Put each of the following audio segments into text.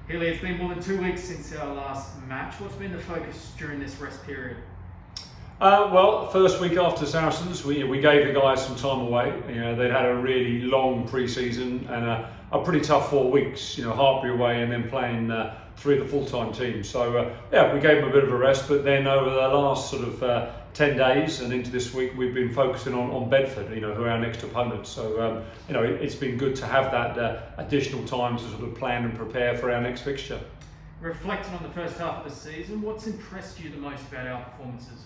Healy, it's been more than 2 weeks since our last match. What's been the focus during this rest period? Well, first week after Saracens, we gave the guys some time away. They'd had a really long pre-season and a pretty tough 4 weeks. Hartbury away and then playing 3 of the full-time teams. So we gave them a bit of a rest. But then over the last sort of 10 days and into this week, we've been focusing on Bedford, who are our next opponent. So it's been good to have that additional time to sort of plan and prepare for our next fixture. Reflecting on the first half of the season, what's impressed you the most about our performances?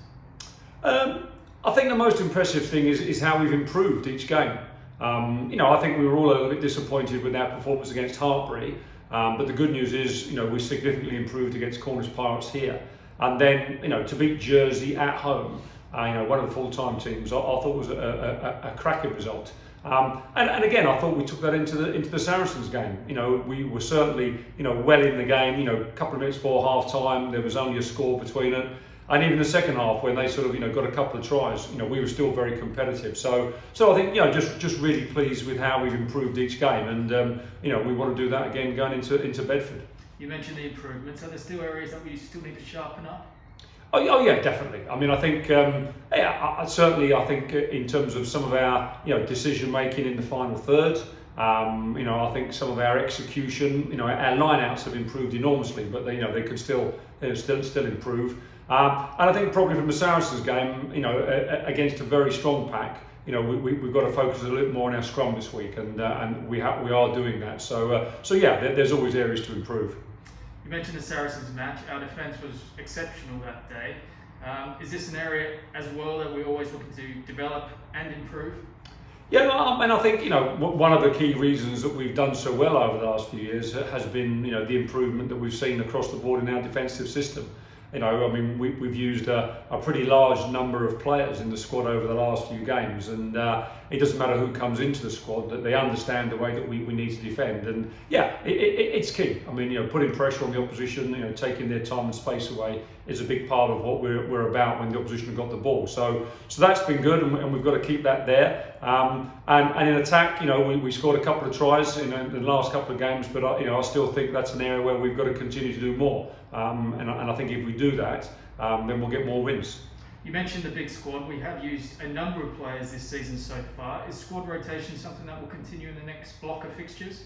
I think the most impressive thing is how we've improved each game. I think we were all a little bit disappointed with our performance against Hartbury, but the good news is, we significantly improved against Cornish Pirates here. And then, to beat Jersey at home, one of the full-time teams, I thought was a cracking result. And again, I thought we took that into the Saracens game. We were certainly, well in the game. A couple of minutes before half-time, there was only a score between it. And even the second half, when they sort of, got a couple of tries, we were still very competitive. So I think, just really pleased with how we've improved each game, and we want to do that again going into Bedford. You mentioned the improvements. Are there still areas that we still need to sharpen up? Oh yeah, definitely. I mean, I think certainly I think in terms of some of our decision making in the final third. I think some of our execution, our line-outs have improved enormously, but they could still improve. And I think probably from the Saracens game, against a very strong pack, we've got to focus a little more on our scrum this week, and we are doing that. So there's always areas to improve. You mentioned the Saracens match. Our defence was exceptional that day. Is this an area as well that we're always looking to develop and improve? Yeah, and I think one of the key reasons that we've done so well over the last few years has been the improvement that we've seen across the board in our defensive system. We've used a pretty large number of players in the squad over the last few games, and it doesn't matter who comes into the squad, that they understand the way that we need to defend. And it's key. Putting pressure on the opposition, taking their time and space away is a big part of what we're about when the opposition have got the ball. So that's been good, and we've got to keep that there. And in attack, we scored a couple of tries in the last couple of games, but I still think that's an area where we've got to continue to do more. And I think if we do that, then we'll get more wins. You mentioned the big squad. We have used a number of players this season so far. Is squad rotation something that will continue in the next block of fixtures?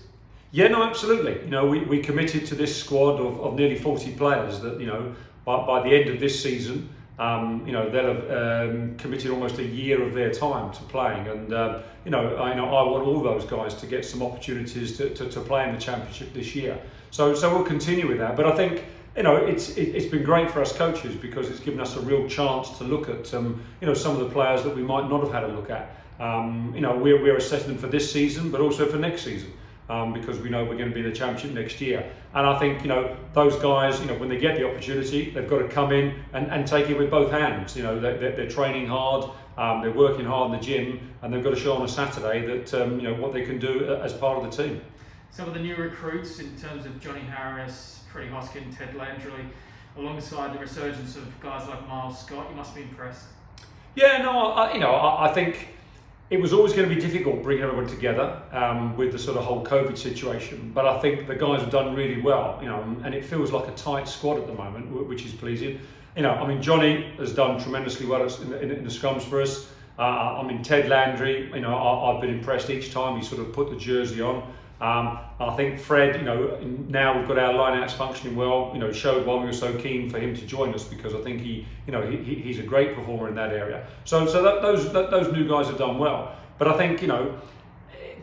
Yeah, no, absolutely. We committed to this squad of nearly 40 players that, by the end of this season, they'll have committed almost a year of their time to playing, and I want all those guys to get some opportunities to play in the championship this year. So we'll continue with that. But I think it's been great for us coaches, because it's given us a real chance to look at some of the players that we might not have had a look at. We're assessing them for this season, but also for next season. Because we know we're going to be in the championship next year. And I think, those guys, when they get the opportunity, they've got to come in and take it with both hands. They're training hard, they're working hard in the gym, and they've got to show on a Saturday that, what they can do as part of the team. Some of the new recruits in terms of Johnny Harris, Freddie Hoskin, Ted Landry, alongside the resurgence of guys like Miles Scott, you must be impressed. Yeah, no, I think it was always going to be difficult bringing everyone together with the sort of whole COVID situation, but I think the guys have done really well, and it feels like a tight squad at the moment, which is pleasing. Johnny has done tremendously well in the scrums for us. Ted Landry, I've been impressed each time he sort of put the jersey on. I think Fred, now we've got our line-outs functioning well, showed why we were so keen for him to join us, because I think he's a great performer in that area. So those new guys have done well. But I think,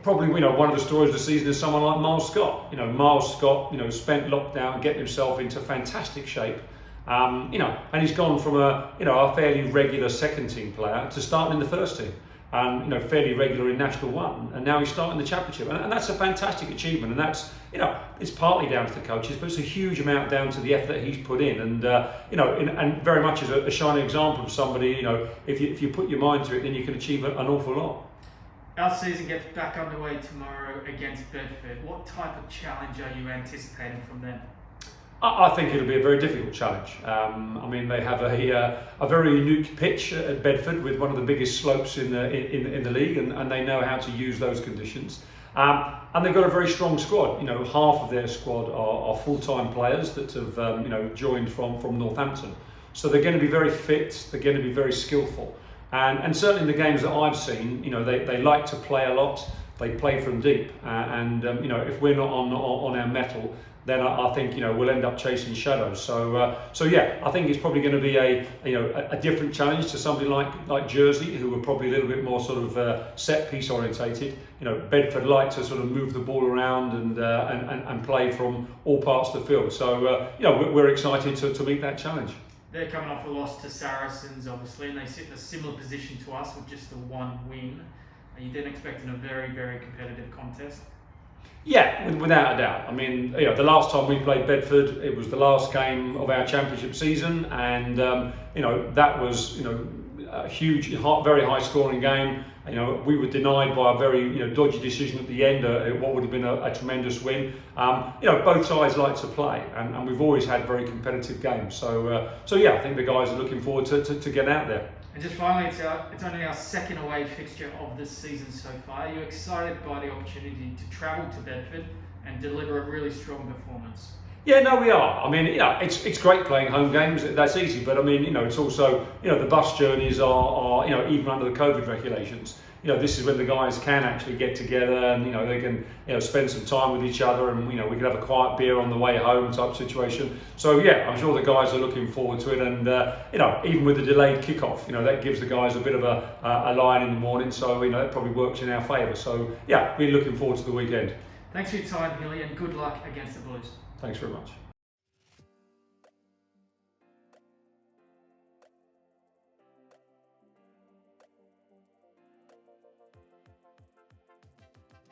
probably, one of the stories of the season is someone like Miles Scott. Miles Scott, spent lockdown getting himself into fantastic shape. And he's gone from a fairly regular second team player to starting in the first team. And fairly regular in National 1, and now he's starting the championship, and that's a fantastic achievement. And that's it's partly down to the coaches, but it's a huge amount down to the effort that he's put in, and and very much as a shining example of somebody. If you put your mind to it, then you can achieve an awful lot. Our season gets back underway tomorrow against Bedford. What type of challenge are you anticipating from them? I think it'll be a very difficult challenge. They have a very unique pitch at Bedford with one of the biggest slopes in the league, and they know how to use those conditions. And they've got a very strong squad. You know, half of their squad are full-time players that have joined from Northampton. So they're going to be very fit. They're going to be very skillful. And certainly in the games that I've seen, you know, they like to play a lot. They play from deep. If we're not on our mettle, then I think, you know, we'll end up chasing shadows. So yeah, I think it's probably going to be a different challenge to somebody like Jersey, who are probably a little bit more sort of set piece orientated. You know, Bedford like to sort of move the ball around and play from all parts of the field. So we're excited to meet that challenge. They're coming off a loss to Saracens, obviously, and they sit in a similar position to us with just the one win. Are you then expecting a very, very competitive contest? Yeah, without a doubt. I mean, you know, the last time we played Bedford, it was the last game of our championship season, and that was a huge, very high scoring game. You know, we were denied by a very dodgy decision at the end. What would have been a tremendous win. Both sides like to play, and we've always had very competitive games. So yeah, I think the guys are looking forward to get out there. And just finally, it's only our second away fixture of this season so far. Are you excited by the opportunity to travel to Bedford and deliver a really strong performance? Yeah, no, we are. I mean, it's great playing home games. That's easy, but I mean, it's also, the bus journeys are even under the COVID regulations. This is when the guys can actually get together and they can spend some time with each other, and we can have a quiet beer on the way home type situation. So yeah, I'm sure the guys are looking forward to it, and even with the delayed kickoff, that gives the guys a bit of a line in the morning. So that probably works in our favour. So yeah, we're looking forward to the weekend. Thanks for your time, Hilly, and good luck against the Blues. Thanks very much.